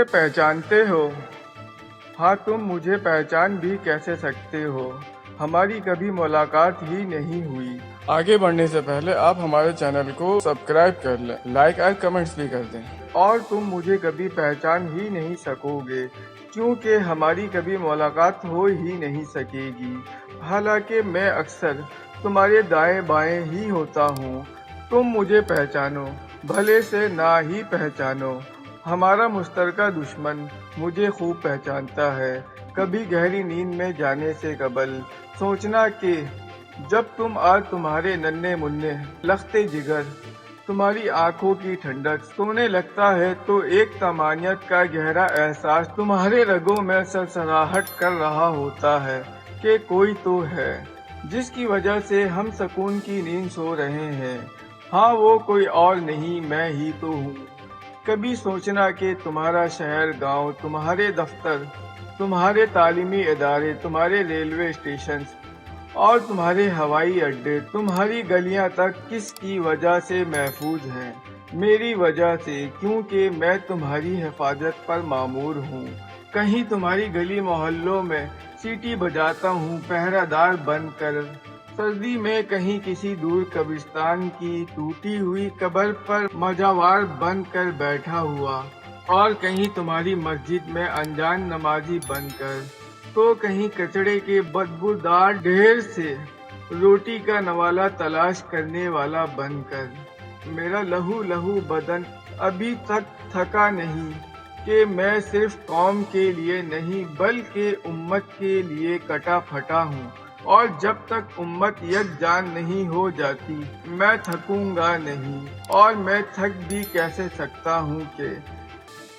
पहचानते हो? हाँ, तुम मुझे पहचान भी कैसे सकते हो? हमारी कभी मुलाकात ही नहीं हुई। आगे बढ़ने से पहले आप हमारे चैनल को सब्सक्राइब कर लें, लाइक और कमेंट्स भी कर दें। और तुम मुझे कभी पहचान ही नहीं सकोगे, क्योंकि हमारी कभी मुलाकात हो ही नहीं सकेगी। हालांकि मैं अक्सर तुम्हारे दाएं बाएं ही होता हूँ। तुम मुझे पहचानो, भले से ना ही पहचानो। हमारा मुश्तरका दुश्मन मुझे खूब पहचानता है। कभी गहरी नींद में जाने से कबल सोचना कि जब तुम और तुम्हारे नन्हे मुन्ने लखते जिगर, तुम्हारी आंखों की ठंडक सोने लगता है तो एक तमानियत का गहरा एहसास तुम्हारे रगों में सरसराहट कर रहा होता है कि कोई तो है जिसकी वजह से हम सुकून की नींद सो रहे हैं। हाँ, वो कोई और नहीं, मैं ही तो हूँ। कभी सोचना कि तुम्हारा शहर गांव, तुम्हारे दफ्तर, तुम्हारे तालीमी इदारे, तुम्हारे रेलवे स्टेशन और तुम्हारे हवाई अड्डे, तुम्हारी गलियां तक किसकी वजह से महफूज हैं? मेरी वजह से, क्योंकि मैं तुम्हारी हिफाजत पर मामूर हूँ। कहीं तुम्हारी गली मोहल्लों में सीटी बजाता हूँ पहरादार बनकर, सर्दी में कहीं किसी दूर कब्रिस्तान की टूटी हुई कब्र पर मजावार बनकर बैठा हुआ, और कहीं तुम्हारी मस्जिद में अनजान नमाजी बनकर, तो कहीं कचड़े के बदबूदार ढेर से रोटी का नवाला तलाश करने वाला बनकर। मेरा लहू लहू बदन अभी तक थका नहीं कि मैं सिर्फ कौम के लिए नहीं बल्कि उम्मत के लिए कटा फटा हूँ, और जब तक उम्मत यकजान नहीं हो जाती मैं थकूंगा नहीं। और मैं थक भी कैसे सकता हूँ कि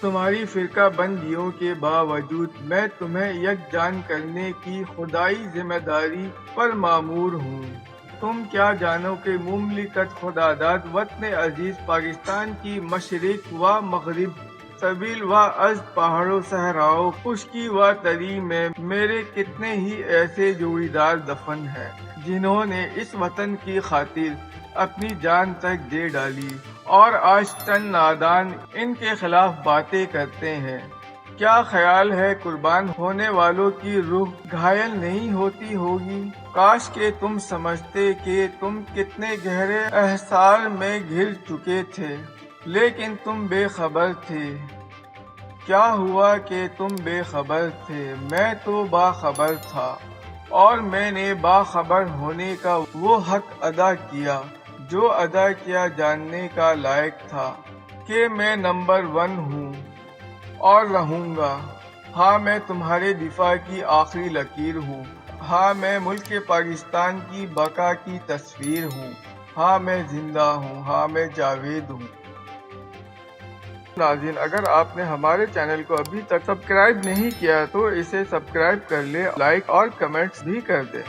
तुम्हारी फिरका बंदियों के बावजूद मैं तुम्हें यकजान करने की खुदाई जिम्मेदारी पर मामूर हूँ। तुम क्या जानो कि मुमलिकत खुदादाद वतन अजीज पाकिस्तान की मशरिक व मगरिब, सबील व अज पहाड़ों सहराओं, खुश्की व तरी में मेरे कितने ही ऐसे जोड़ीदार दफन हैं जिन्होंने इस वतन की खातिर अपनी जान तक दे डाली, और आज चंद नादान इनके खिलाफ बातें करते हैं। क्या ख्याल है कुर्बान होने वालों की रूह घायल नहीं होती होगी? काश के तुम समझते कि तुम कितने गहरे एहसास में घिर चुके थे, लेकिन तुम बेखबर थे। क्या हुआ कि तुम बेखबर थे? मैं तो बाखबर था, और मैंने बाखबर होने का वो हक अदा किया जो अदा किया जानने का लायक था कि मैं नंबर 1 हूँ और रहूँगा। हाँ, मैं तुम्हारे दिफा की आखिरी लकीर हूँ। हाँ, मैं मुल्क पाकिस्तान की बका की तस्वीर हूँ। हाँ, मैं जिंदा हूँ। हाँ, मैं जावेद हूँ। नाज़रीन, अगर आपने हमारे चैनल को अभी तक सब्सक्राइब नहीं किया तो इसे सब्सक्राइब कर ले, लाइक और कमेंट्स भी कर दे।